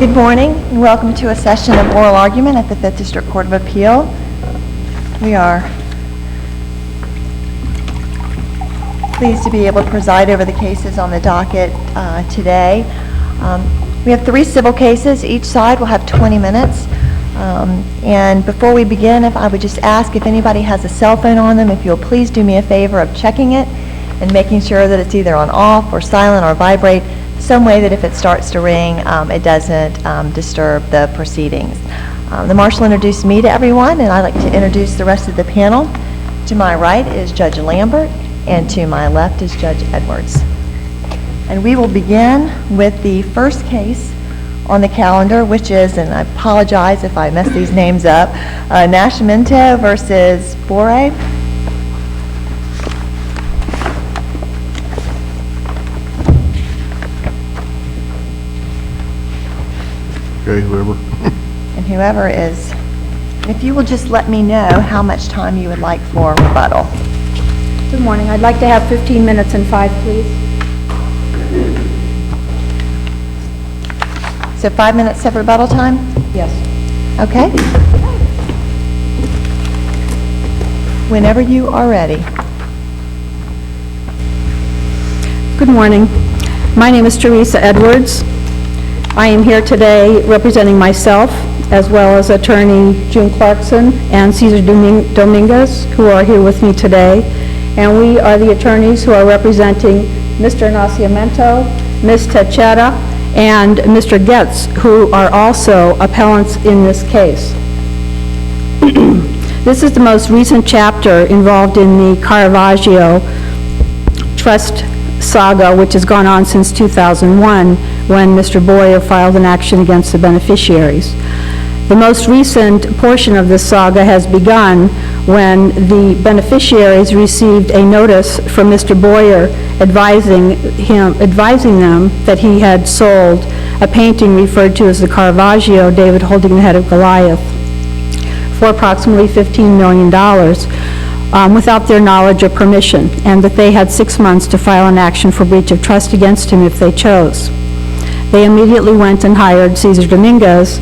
Good morning and welcome to a session of oral argument at the 5th District Court of Appeal. We are pleased to be able to preside over the cases on the docket today. We have 3 civil cases. Each side will have 20 minutes. And before we begin, if I would just ask if anybody has a cell phone on them, if you'll please do me a favor of checking it and making sure that it's either on off or silent or vibrate, some way that if it starts to ring, it doesn't disturb the proceedings. The marshal introduced me to everyone, and I'd like to introduce the rest of the panel. To my right is Judge Lambert, and to my left is Judge Edwards. And we will begin with the first case on the calendar, which is, and I apologize if I mess these names up, NASCIMIENTO versus BOIRE. Okay, whoever. And whoever is, if you will just let me know how much time you would like for rebuttal. Good morning. I'd like to have 15 minutes and 5, please. So 5 minutes of rebuttal time? Yes. Okay. Whenever you are ready. Good morning. My name is Teresa Edwards. I am here today representing myself as well as attorney June Clarkson and Cesar Dominguez, who are here with me today. And we are the attorneys who are representing Mr. NASCIMIENTO, Ms. TEIXEIRA, and Mr. Getz, who are also appellants in this case. This is the most recent chapter involved in the Caravaggio Trust saga, which has gone on since 2001, when Mr. BOIRE filed an action against the beneficiaries. The most recent portion of this saga has begun when the beneficiaries received a notice from Mr. BOIRE advising them that he had sold a painting referred to as the Caravaggio, David holding the head of Goliath, for approximately $15 million. Without their knowledge or permission, and that they had 6 months to file an action for breach of trust against him if they chose. They immediately went and hired Cesar Dominguez,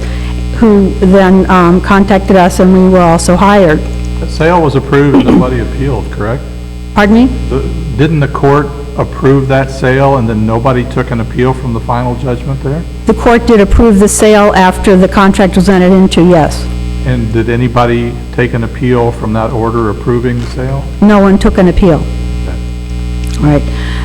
who then contacted us, and we were also hired. The sale was approved and nobody appealed, correct? Pardon me? Didn't the court approve that sale and then nobody took an appeal from the final judgment there? The court did approve the sale after the contract was entered into, yes. And did anybody take an appeal from that order approving the sale? No one took an appeal. Okay. Right.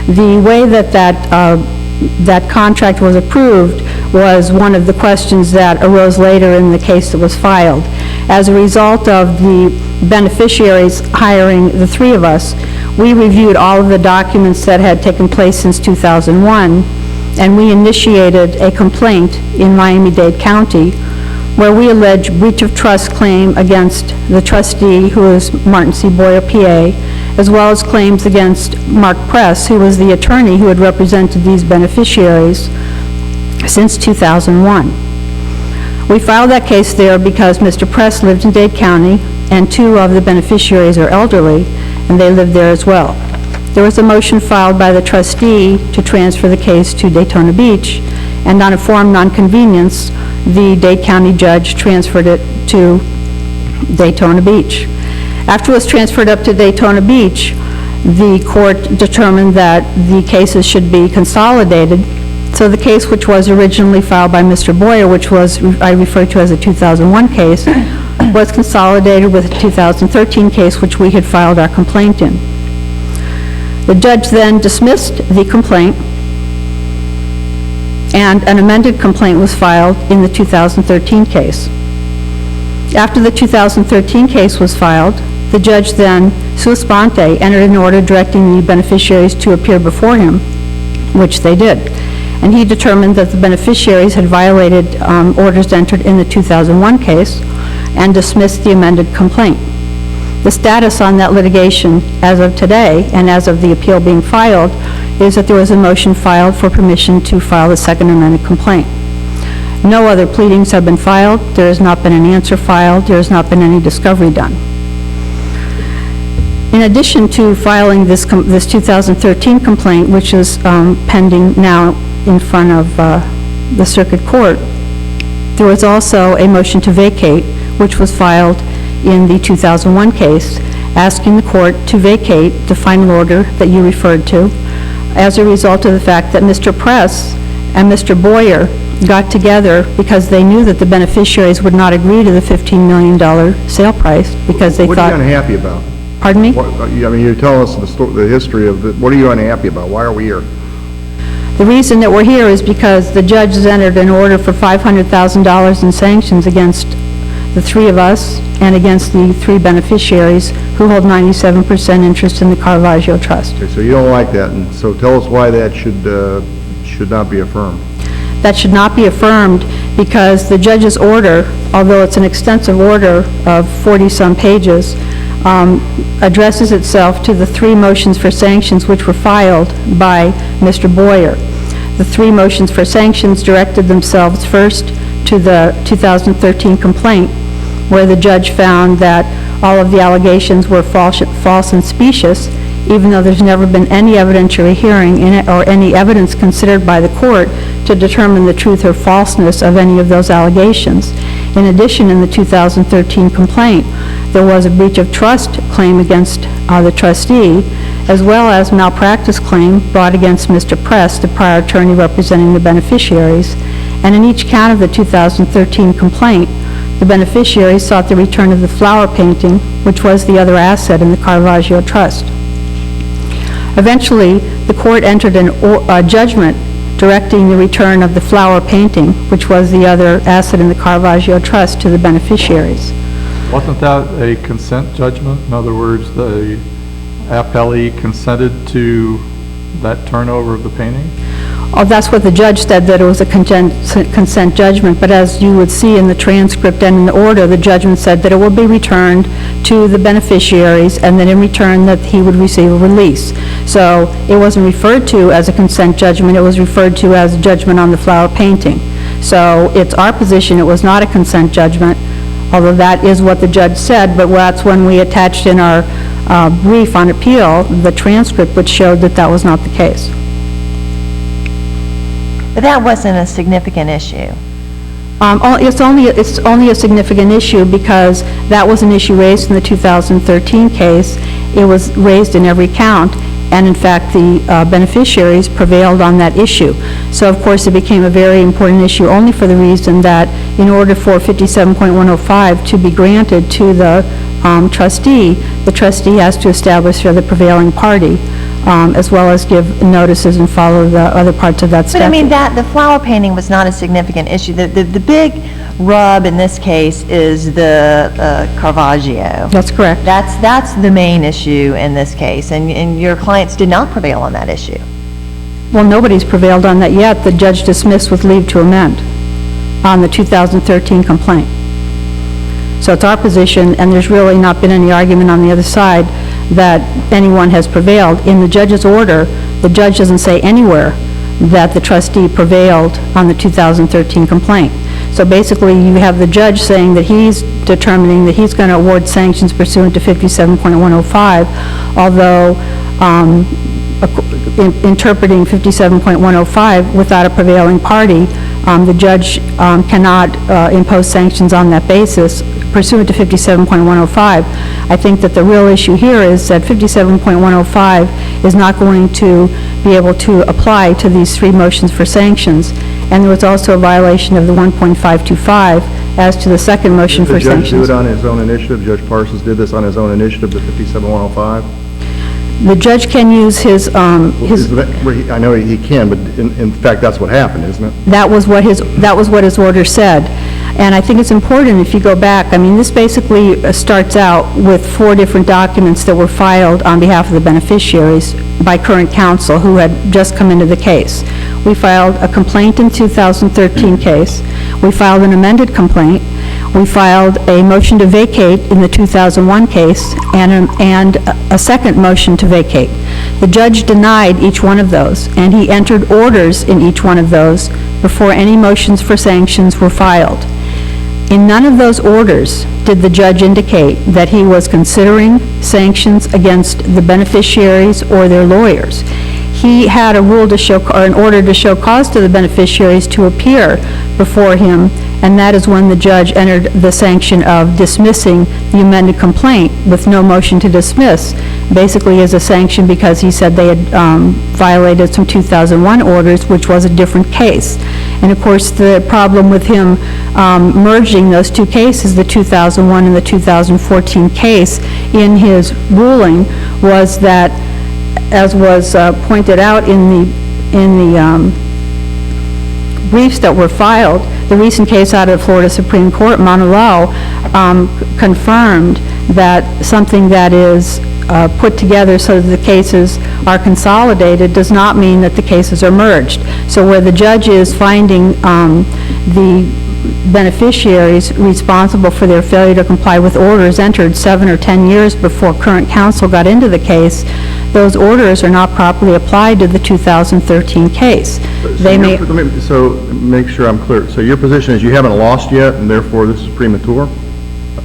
The way that contract was approved was one of the questions that arose later in the case that was filed. As a result of the beneficiaries hiring the 3 of us, we reviewed all of the documents that had taken place since 2001, and we initiated a complaint in Miami-Dade County where we allege breach of trust claim against the trustee, who is Martin C. BOIRE, PA, as well as claims against Mark Press, who was the attorney who had represented these beneficiaries since 2001. We filed that case there because Mr. Press lived in Dade County, and 2 of the beneficiaries are elderly, and they lived there as well. There was a motion filed by the trustee to transfer the case to Daytona Beach, and on a form non-convenience, the Dade County judge transferred it to Daytona Beach. After it was transferred up to Daytona Beach, the court determined that the cases should be consolidated. So the case which was originally filed by Mr. BOIRE, which was I refer to as a 2001 case, was consolidated with a 2013 case which we had filed our complaint in. The judge then dismissed the complaint, and an amended complaint was filed in the 2013 case. After the 2013 case was filed, the judge then, sua sponte, entered an order directing the beneficiaries to appear before him, which they did. And he determined that the beneficiaries had violated orders entered in the 2001 case and dismissed the amended complaint. The status on that litigation as of today, and as of the appeal being filed, is that there was a motion filed for permission to file the second amended complaint. No other pleadings have been filed. There has not been an answer filed. There has not been any discovery done. In addition to filing this 2013 complaint, which is pending now in front of the circuit court, There was also a motion to vacate, which was filed in the 2001 case, asking the court to vacate the final order that you referred to as a result of the fact that Mr. Press and Mr. Boyer got together because they knew that the beneficiaries would not agree to the $15 million sale price because they What thought... are you unhappy about? Pardon me? I mean, you're telling us the history of it. What are you unhappy about? Why are we here? The reason that we're here is because the judge has entered an order for $500,000 in sanctions against the three of us and against the three beneficiaries who hold 97% interest in the Caravaggio Trust. Okay, so you don't like that, and so tell us why that should not be affirmed. That should not be affirmed because the judge's order, although it's an extensive order of 40-some pages, addresses itself to the three motions for sanctions which were filed by Mr. Boyer. The three motions for sanctions directed themselves first to the 2013 complaint, where the judge found that all of the allegations were false and specious, even though there's never been any evidentiary hearing in it or any evidence considered by the court to determine the truth or falseness of any of those allegations. In addition, in the 2013 complaint, there was a breach of trust claim against the trustee, as well as malpractice claim brought against Mr. Press, the prior attorney representing the beneficiaries. And in each count of the 2013 complaint, the beneficiaries sought the return of the flower painting, which was the other asset in the Caravaggio Trust. Eventually, the court entered a judgment directing the return of the flower painting, which was the other asset in the Caravaggio Trust, to the beneficiaries. Wasn't that a consent judgment? In other words, the appellee consented to that turnover of the painting? Oh, that's what the judge said, that it was a consent judgment, but as you would see in the transcript and in the order, the judgment said that it would be returned to the beneficiaries and that in return that he would receive a release. So it wasn't referred to as a consent judgment, it was referred to as a judgment on the flower painting. So it's our position it was not a consent judgment, although that is what the judge said, but that's when we attached in our brief on appeal the transcript which showed that that was not the case. But that wasn't a significant issue. It's only a significant issue because that was an issue raised in the 2013 case. It was raised in every count, and in fact, the beneficiaries prevailed on that issue. So, of course, it became a very important issue only for the reason that in order for 57.105 to be granted to the trustee has to establish for the prevailing party, as well as give notices and follow the other parts of that statute. But I mean, the flower painting was not a significant issue. The big rub in this case is the Caravaggio. That's correct. That's the main issue in this case, and your clients did not prevail on that issue. Well, nobody's prevailed on that yet. The judge dismissed with leave to amend on the 2013 complaint. So it's our position, and there's really not been any argument on the other side that anyone has prevailed. In the judge's order, the judge doesn't say anywhere that the trustee prevailed on the 2013 complaint. So basically, you have the judge saying that he's determining that he's going to award sanctions pursuant to 57.105, although interpreting 57.105 without a prevailing party, the judge cannot impose sanctions on that basis pursuant to 57.105. I think that the real issue here is that 57.105 is not going to be able to apply to these three motions for sanctions. And there was also a violation of the 1.525 as to the second motion for sanctions. Did the judge do it on his own initiative? Judge Parsons did this on his own initiative, the 57.105? The judge can use his... I know he can, but in fact, that's what happened, isn't it? That was what his order said. And I think it's important if you go back, I mean, this basically starts out with 4 different documents that were filed on behalf of the beneficiaries by current counsel who had just come into the case. We filed a complaint in 2013 case. We filed an amended complaint. We filed a motion to vacate in the 2001 case and a second motion to vacate. The judge denied each one of those, and he entered orders in each one of those before any motions for sanctions were filed. In none of those orders did the judge indicate that he was considering sanctions against the beneficiaries or their lawyers. He had a rule to show, or an order to show cause to the beneficiaries to appear before him and that is when the judge entered the sanction of dismissing the amended complaint with no motion to dismiss, basically as a sanction because he said they had violated some 2001 orders, which was a different case. And of course, the problem with him merging those two cases, the 2001 and the 2014 case, in his ruling was that, as was pointed out in the briefs that were filed, the recent case out of the Florida Supreme Court, Montalao, confirmed that something that is put together so that the cases are consolidated does not mean that the cases are merged. So where the judge is finding the beneficiaries responsible for their failure to comply with orders entered 7 or 10 years before current counsel got into the case, those orders are not properly applied to the 2013 case. They may... So make sure I'm clear. So your position is you haven't lost yet, and therefore this is premature?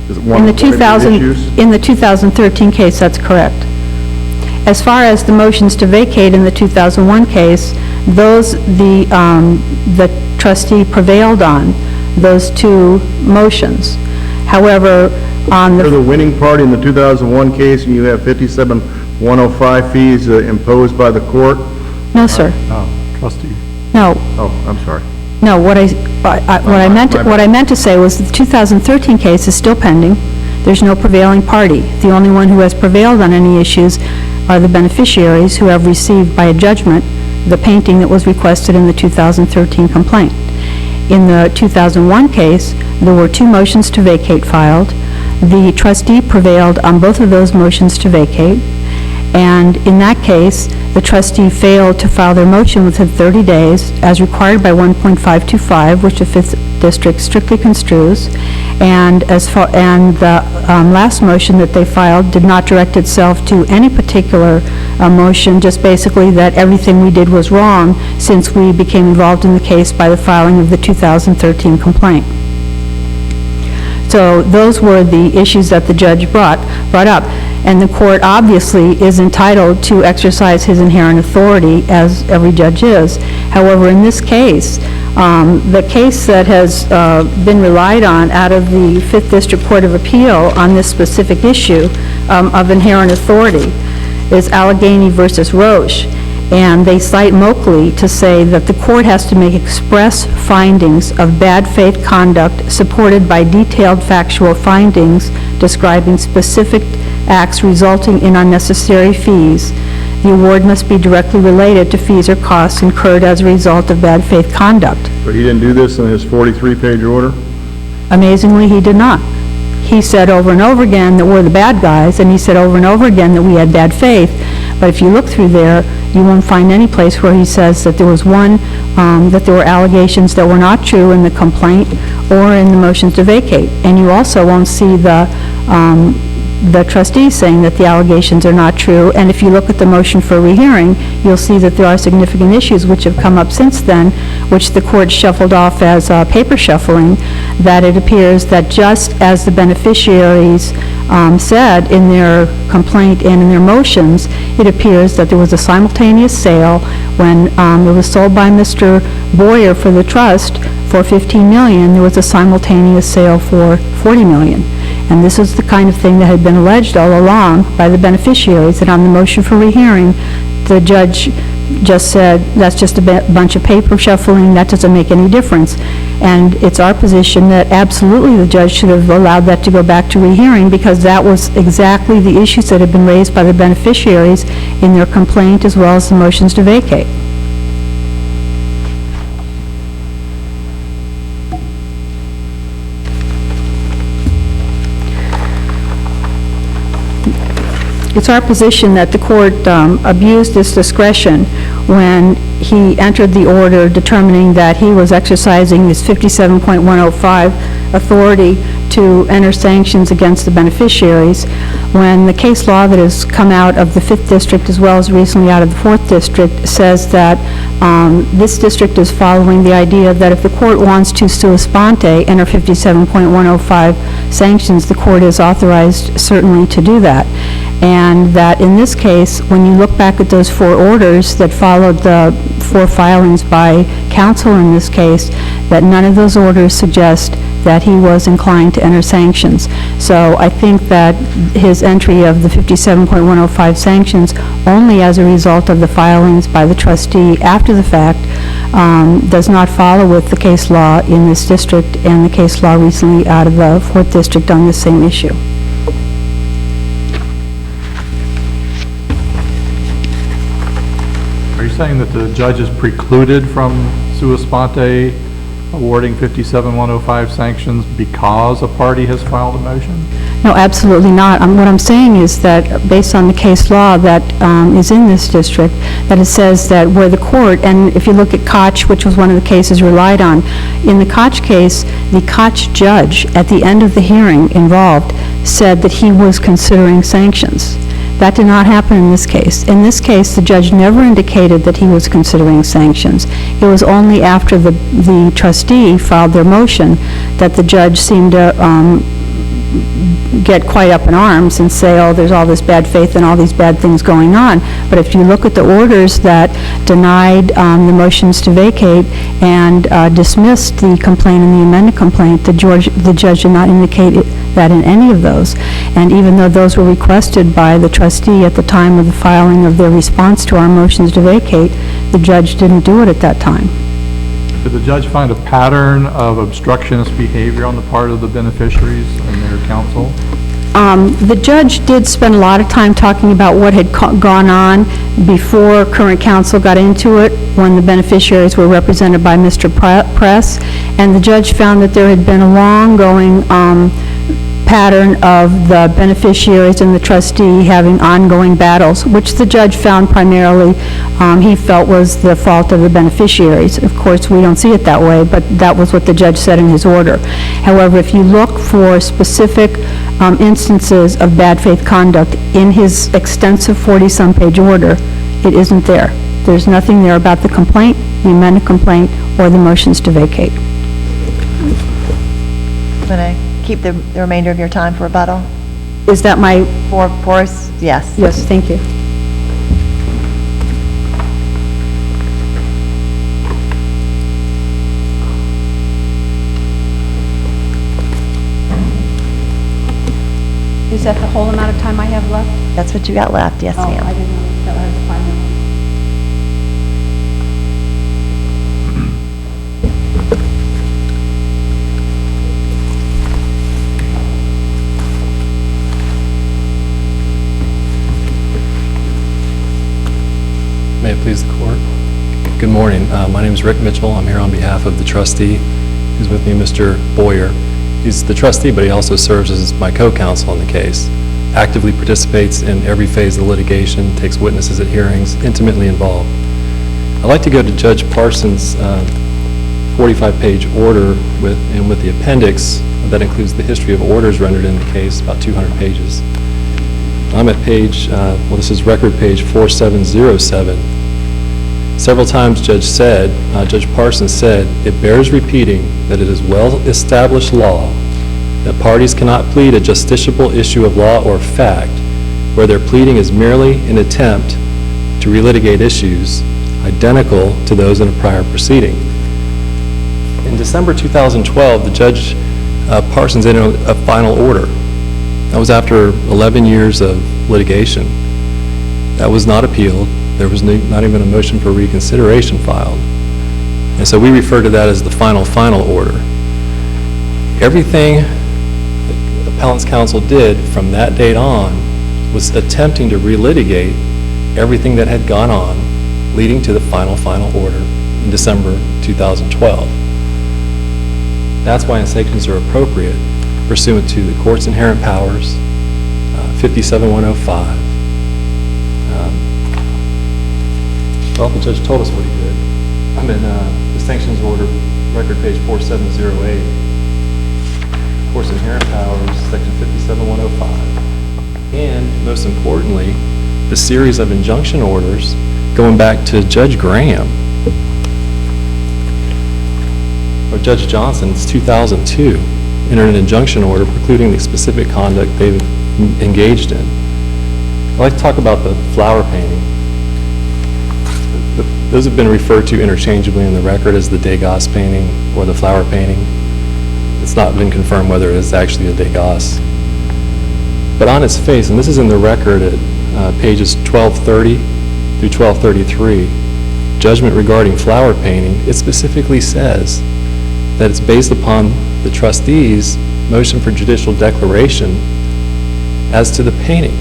Is it one In the of the issues? in the 2013 case, that's correct. As far as the motions to vacate in the 2001 case, those the trustee prevailed on those two motions. However, on You're the winning party in the 2001 case, and you have 57,105 fees imposed by the court? no, sir, Trustee. no. Oh, I'm sorry. No, what I meant to say was the 2013 case is still pending. There's no prevailing party. The only one who has prevailed on any issues are the beneficiaries who have received by a judgment the painting that was requested in the 2013 complaint. In the 2001 case, there were two motions to vacate filed. The trustee prevailed on both of those motions to vacate, and in that case, the trustee failed to file their motion within 30 days, as required by 1.525, which the 5th District strictly construes, and the last motion that they filed did not direct itself to any particular motion, just basically that everything we did was wrong since we became involved in the case by the filing of the 2013 complaint. So those were the issues that the judge brought up. And the court obviously is entitled to exercise his inherent authority, as every judge is. However, in this case, the case that has been relied on out of the 5th District Court of Appeal on this specific issue of inherent authority is Allegheny versus Roche. And they cite Moakley to say that the court has to make express findings of bad faith conduct supported by detailed factual findings describing specific acts resulting in unnecessary fees. The award must be directly related to fees or costs incurred as a result of bad faith conduct. But he didn't do this in his 43-page order? Amazingly, he did not. He said over and over again that we're the bad guys, and he said over and over again that we had bad faith. But if you look through there, you won't find any place where he says that there was that there were allegations that were not true in the complaint or in the motion to vacate. And you also won't see the trustee saying that the allegations are not true. And if you look at the motion for rehearing, you'll see that there are significant issues which have come up since then, which the court shuffled off as paper shuffling, that it appears that just as the beneficiaries said in their complaint and in their motions, it appears that there was a simultaneous sale when it was sold by Mr. Boyer for the trust for $15 million. There was a simultaneous sale for $40 million. And this is the kind of thing that had been alleged all along by the beneficiaries. And on the motion for rehearing, the judge just said, that's just a bunch of paper shuffling, that doesn't make any difference. And it's our position that absolutely the judge should have allowed that to go back to rehearing, because that was exactly the issues that had been raised by the beneficiaries in their complaint as well as the motions to vacate. It's our position that the court abused its discretion when he entered the order determining that he was exercising his 57.105 authority to enter sanctions against the beneficiaries, when the case law that has come out of the 5th District as well as recently out of the 4th District says that this district is following the idea that if the court wants to sua sponte enter 57.105 sanctions, the court is authorized certainly to do that. and that in this case, when you look back at those 4 orders that followed the 4 filings by counsel in this case, that none of those orders suggest that he was inclined to enter sanctions. So I think that his entry of the 57.105 sanctions only as a result of the filings by the trustee after the fact does not follow with the case law in this district and the case law recently out of the 4th District on the same issue. Are you saying that the judge is precluded from sua sponte awarding 57.105 sanctions because a party has filed a motion? No, absolutely not. What I'm saying is that based on the case law that is in this district, that it says that where the court, and if you look at Koch, which was one of the cases relied on, in the Koch case, the Koch judge at the end of the hearing involved said that he was considering sanctions. That did not happen in this case. In this case, the judge never indicated that he was considering sanctions. It was only after the trustee filed their motion that the judge seemed to get quite up in arms and say, oh, there's all this bad faith and all these bad things going on. But if you look at the orders that denied the motions to vacate and dismissed the complaint and the amended complaint, the judge did not indicate that in any of those. And even though those were requested by the trustee at the time of the filing of their response to our motions to vacate, the judge didn't do it at that time. Did the judge find a pattern of obstructionist behavior on the part of the beneficiaries and their counsel? The judge did spend a lot of time talking about what had gone on before current counsel got into it, when the beneficiaries were represented by Mr. Press, and the judge found that there had been a long-going pattern of the beneficiaries and the trustee having ongoing battles, which the judge found primarily he felt was the fault of the beneficiaries. Of course, we don't see it that way, but that was what the judge said in his order. However, if you look for specific instances of bad faith conduct in his extensive 40-some page order, it isn't there. There's nothing there about the complaint, the amended complaint, or the motions to vacate. Want to keep the remainder of your time for rebuttal? Is that my... For us? Yes. Yes, thank you. Is that the whole amount of time I have left? That's what you got left, yes, Oh, I ma'am. didn't know that was 5 minutes. May it please the court. Good morning. My name is Rick Mitchell. I'm here on behalf of the trustee. Who's with me, Mr. Boyer. He's the trustee, but he also serves as my co-counsel on the case. Actively participates in every phase of the litigation, takes witnesses at hearings, intimately involved. I'd like to go to Judge Parsons' 45-page order with the appendix that includes the history of orders rendered in the case, about 200 pages. I'm at page, this is record page 4707. Several times Judge Parsons said, it bears repeating that it is well-established law that parties cannot plead a justiciable issue of law or fact where their pleading is merely an attempt to relitigate issues identical to those in a prior proceeding. In December 2012, the Judge Parsons entered a final order. That was after 11 years of litigation. That was not appealed. There was not even a motion for reconsideration filed. And so we refer to that as the final order. Everything the appellant's counsel did from that date on was attempting to relitigate everything that had gone on, leading to the final order in December 2012. That's why sanctions are appropriate pursuant to the court's inherent powers, 57.105. Well, the judge told us what he did. I'm in the sanctions order, record page 4708. Court's inherent powers, section 57.105. And most importantly, the series of injunction orders going back to Judge Graham or Judge Johnson's 2002. Entered an injunction order precluding the specific conduct they've engaged in. I'd like to talk about the flower painting. Those have been referred to interchangeably in the record as the Degas painting or the flower painting. It's not been confirmed whether it is actually a Degas. But on its face, and this is in the record at pages 1230 through 1233, judgment regarding flower painting, it specifically says that it's based upon the trustee's motion for judicial declaration as to the painting.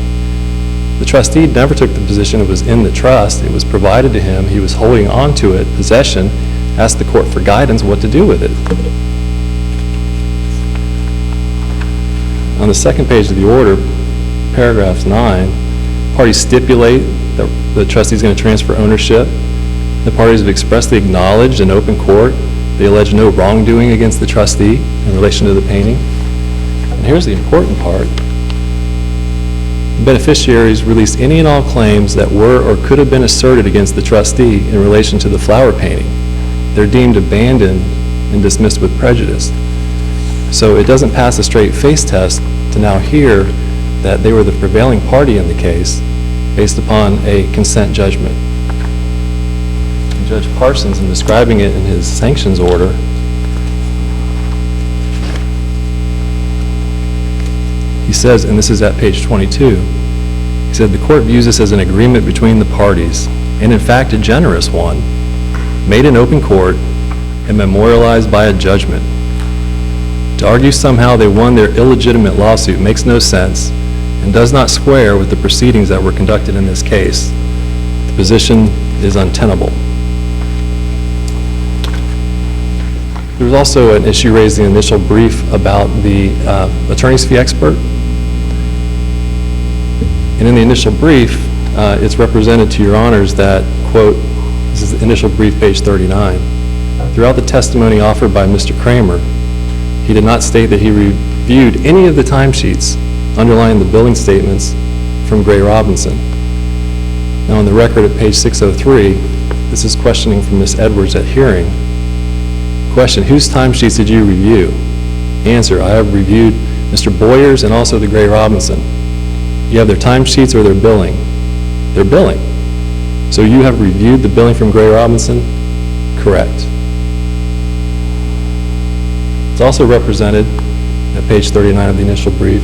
The trustee never took the position it was in the trust. It was provided to him. He was holding on to it, possession, asked the court for guidance what to do with it. On the second page of the order, paragraph 9, parties stipulate that the trustee is going to transfer ownership. The parties have expressly acknowledged in open court they allege no wrongdoing against the trustee in relation to the painting. And here's the important part. Beneficiaries release any and all claims that were or could have been asserted against the trustee in relation to the flower painting. They're deemed abandoned and dismissed with prejudice. So it doesn't pass a straight face test to now hear that they were the prevailing party in the case based upon a consent judgment. And Judge Parsons, in describing it in his sanctions order, he says, and this is at page 22, he said, the court views this as an agreement between the parties, and in fact a generous one, made in open court and memorialized by a judgment. To argue somehow they won their illegitimate lawsuit makes no sense and does not square with the proceedings that were conducted in this case. The position is untenable. There was also an issue raised in the initial brief about the attorney's fee expert. And in the initial brief, it's represented to your honors that, quote, this is the initial brief, page 39, throughout the testimony offered by Mr. Kramer, he did not state that he reviewed any of the timesheets underlying the billing statements from Gray Robinson. Now, on the record at page 603, this is questioning from Ms. Edwards at hearing. Question, whose timesheets did you review? Answer, I have reviewed Mr. Boyer's and also the Gray Robinson. You have their timesheets or their billing? Their billing. So you have reviewed the billing from Gray Robinson? Correct. It's also represented at page 39 of the initial brief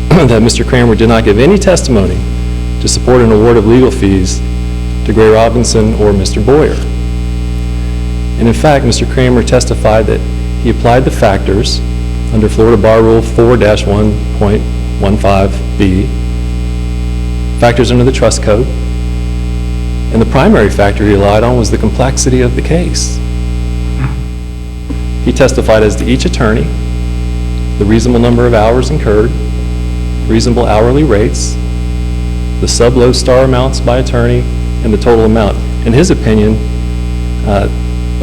that Mr. Kramer did not give any testimony to support an award of legal fees to Gray Robinson or Mr. Boyer. And in fact, Mr. Kramer testified that he applied the factors under Florida Bar Rule 4-1.15b, factors under the trust code, and the primary factor he relied on was the complexity of the case. He testified as to each attorney, the reasonable number of hours incurred, reasonable hourly rates, the sub-low-star amounts by attorney, and the total amount. In his opinion, a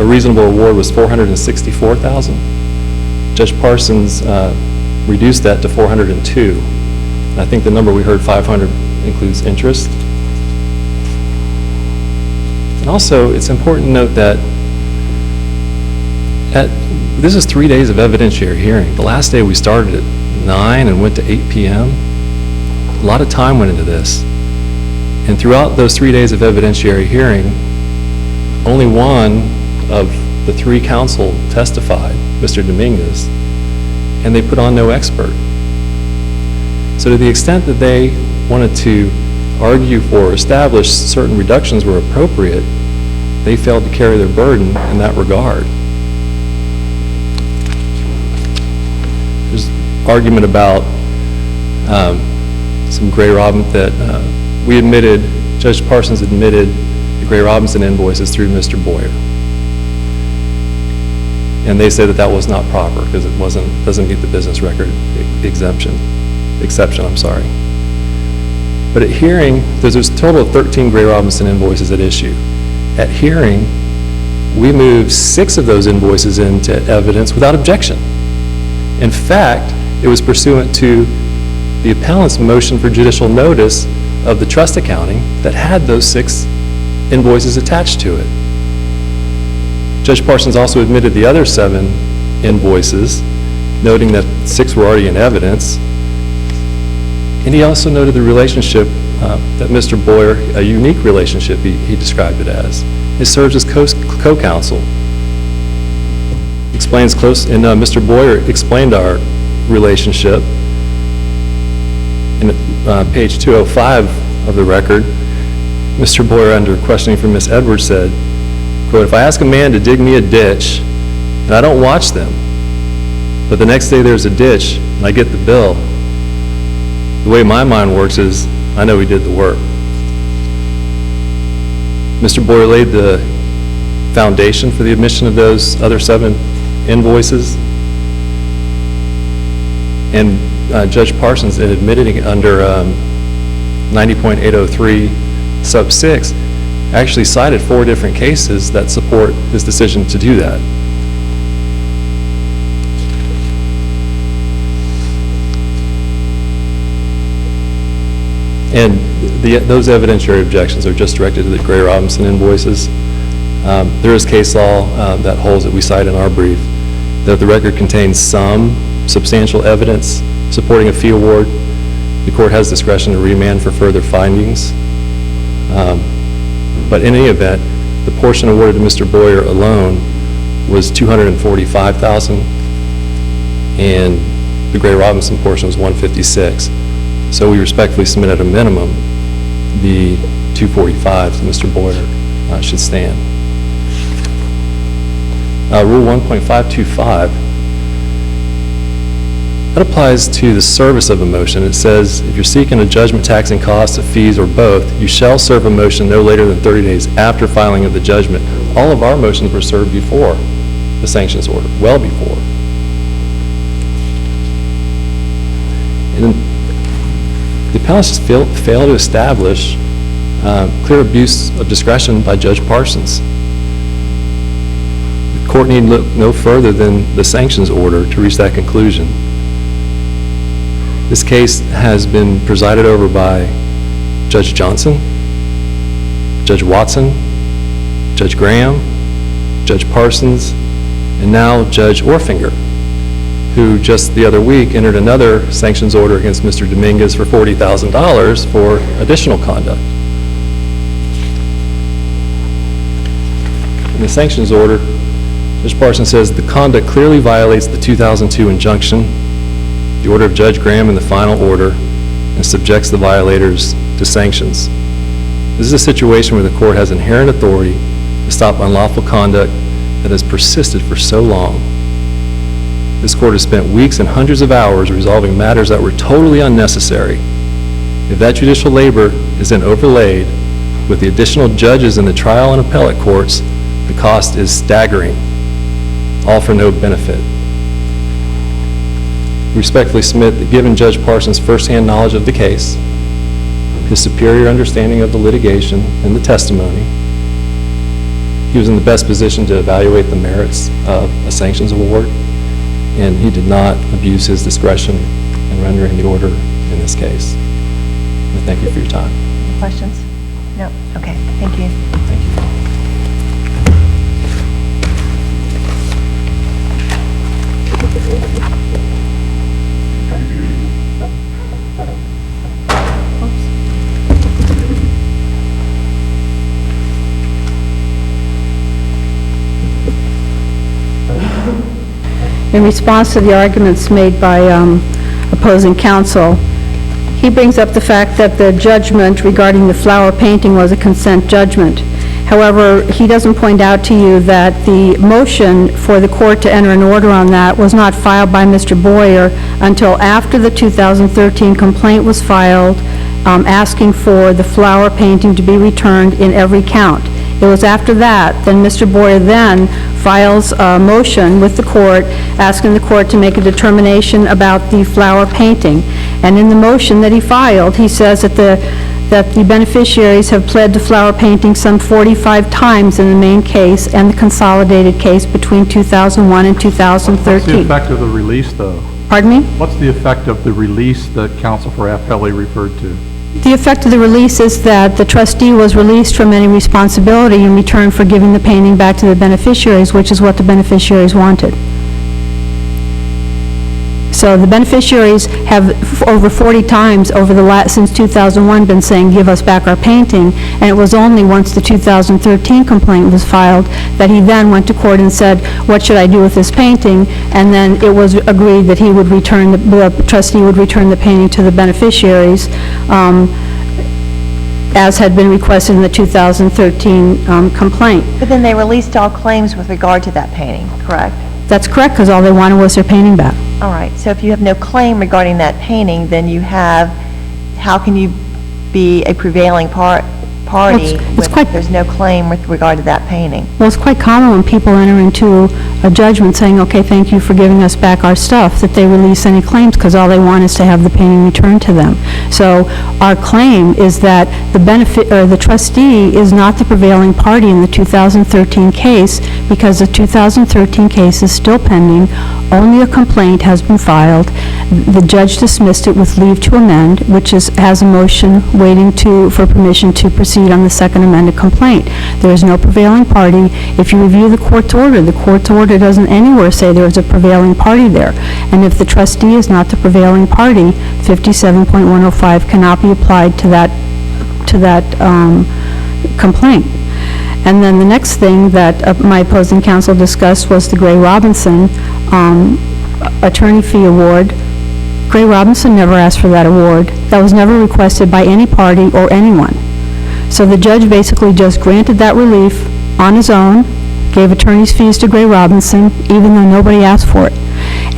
reasonable award was $464,000. Judge Parsons reduced that to $402,000. And I think the number we heard, $500,000, includes interest. And also, it's important to note that this is 3 days of evidentiary hearing. The last day we started at 9 and went to 8 p.m. A lot of time went into this. And throughout those 3 days of evidentiary hearing, only one of the three counsel testified, Mr. Dominguez, and they put on no expert. So to the extent that they wanted to argue for or establish certain reductions were appropriate, they failed to carry their burden in that regard. There's argument about some Gray Robinson that we admitted, Judge Parsons admitted the Gray Robinson invoices through Mr. Boyer. And they said that that was not proper because it doesn't meet the business record exception, I'm sorry. But at hearing, there's a total of 13 Gray Robinson invoices at issue. At hearing, we moved 6 of those invoices into evidence without objection. In fact, it was pursuant to the appellant's motion for judicial notice of the trust accounting that had those 6 invoices attached to it. Judge Parsons also admitted the other 7 invoices, noting that 6 were already in evidence. And he also noted the relationship that Mr. Boyer, a unique relationship he described it as. He serves as co-counsel. Explains close, and Mr. Boyer explained our relationship in page 205 of the record. Mr. Boyer, under questioning from Ms. Edwards, said, quote, "If I ask a man to dig me a ditch and I don't watch them, but the next day there's a ditch and I get the bill, the way my mind works is I know he did the work." Mr. Boyer laid the foundation for the admission of those other 7 invoices, and Judge Parsons, in admitting it under 90.803 sub 6, actually cited 4 different cases that support his decision to do that. And those evidentiary objections are just directed to the Gray-Robinson invoices. There is case law that holds that we cite in our brief that if the record contains some substantial evidence supporting a fee award, the court has discretion to remand for further findings. But in any event, the portion awarded to Mr. Boyer alone was $245,000, and the Gray-Robinson portion was $156,000. So we respectfully submit at a minimum the $245,000 to Mr. Boyer should stand. Rule 1.525, that applies to the service of a motion. It says, if you're seeking a judgment taxing costs of fees or both, you shall serve a motion no later than 30 days after filing of the judgment. All of our motions were served before the sanctions order, well before. And the appellants just fail to establish clear abuse of discretion by Judge Parsons. The court need look no further than the sanctions order to reach that conclusion. This case has been presided over by Judge Johnson, Judge Watson, Judge Graham, Judge Parsons, and now Judge Orfinger, who just the other week entered another sanctions order against Mr. Dominguez for $40,000 for additional conduct. In the sanctions order, Judge Parsons says the conduct clearly violates the 2002 injunction, the order of Judge Graham in the final order, and subjects the violators to sanctions. This is a situation where the court has inherent authority to stop unlawful conduct that has persisted for so long. This court has spent weeks and hundreds of hours resolving matters that were totally unnecessary. If that judicial labor is then overlaid with the additional judges in the trial and appellate courts, the cost is staggering, all for no benefit. We respectfully submit that given Judge Parsons' firsthand knowledge of the case, his superior understanding of the litigation and the testimony, he was in the best position to evaluate the merits of a sanctions award, and he did not abuse his discretion in rendering the order in this case. And thank you for your time. Any questions? No? Okay, thank you. Thank you. In response to the arguments made by opposing counsel, he brings up the fact that the judgment regarding the flower painting was a consent judgment. However, he doesn't point out to you that the motion for the court to enter an order on that was not filed by Mr. Boyer until after the 2013 complaint was filed, asking for the flower painting to be returned in every count. It was after that, then Mr. Boyer then files a motion with the court, asking the court to make a determination about the flower painting. And in the motion that he filed, he says that the beneficiaries have pled the flower painting some 45 times in the main case and the consolidated case between 2001 and 2013. What's the effect of the release, though? Pardon me? What's the effect of the release that counsel for appellee referred to? The effect of the release is that the trustee was released from any responsibility in return for giving the painting back to the beneficiaries, which is what the beneficiaries wanted. So the beneficiaries have over 40 times over since 2001 been saying, give us back our painting, and it was only once the 2013 complaint was filed that he then went to court and said, what should I do with this painting? And then it was agreed that he would return, the trustee would return the painting to the beneficiaries, as had been requested in the 2013 complaint. But then they released all claims with regard to that painting, correct? That's correct, because all they wanted was their painting back. All right, so if you have no claim regarding that painting, then you have, how can you be a prevailing party It's quite- if there's no claim with regard to that painting? Well, it's quite common when people enter into a judgment saying, okay, thank you for giving us back our stuff, that they release any claims because all they want is to have the painting returned to them. So our claim is that the trustee is not the prevailing party in the 2013 case because the 2013 case is still pending. Only a complaint has been filed. The judge dismissed it with leave to amend, which has a motion waiting for permission to proceed on the second amended complaint. There is no prevailing party. If you review the court's order doesn't anywhere say there is a prevailing party there. And if the trustee is not the prevailing party, 57.105 cannot be applied to that complaint. And then the next thing that my opposing counsel discussed was the Gray Robinson attorney fee award. Gray Robinson never asked for that award. That was never requested by any party or anyone. So the judge basically just granted that relief on his own, gave attorney's fees to Gray Robinson, even though nobody asked for it.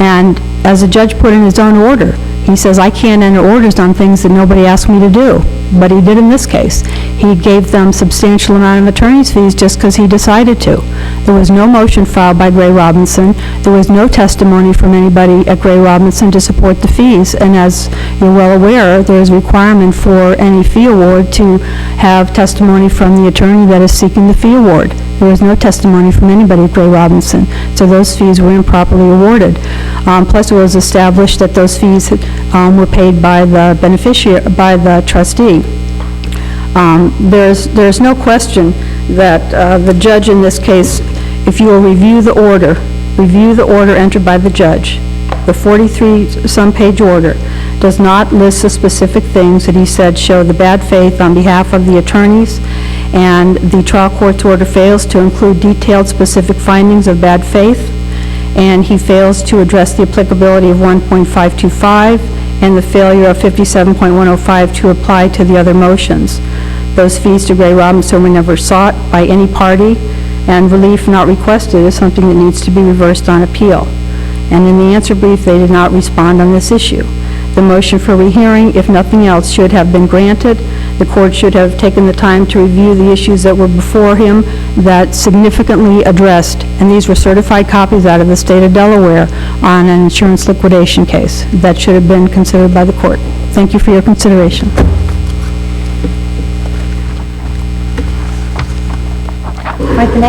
And as the judge put in his own order, he says, I can't enter orders on things that nobody asked me to do. But he did in this case. He gave them substantial amount of attorney's fees just because he decided to. There was no motion filed by Gray Robinson. There was no testimony from anybody at Gray Robinson to support the fees. And as you're well aware, there is a requirement for any fee award to have testimony from the attorney that is seeking the fee award. There was no testimony from anybody at Gray Robinson, so those fees were improperly awarded. Plus, it was established that those fees were paid by the by the trustee. There's no question that the judge in this case, if you will review the order entered by the judge, the 43-some-page order, does not list the specific things that he said show the bad faith on behalf of the attorneys, and the trial court's order fails to include detailed specific findings of bad faith, and he fails to address the applicability of 1.525 and the failure of 57.105 to apply to the other motions. Those fees to Gray Robinson were never sought by any party, and relief not requested is something that needs to be reversed on appeal. And in the answer brief, they did not respond on this issue. The motion for rehearing, if nothing else, should have been granted. The court should have taken the time to review the issues that were before him that significantly addressed, and these were certified copies out of the state of Delaware on an insurance liquidation case that should have been considered by the court. Thank you for your consideration. All right, the next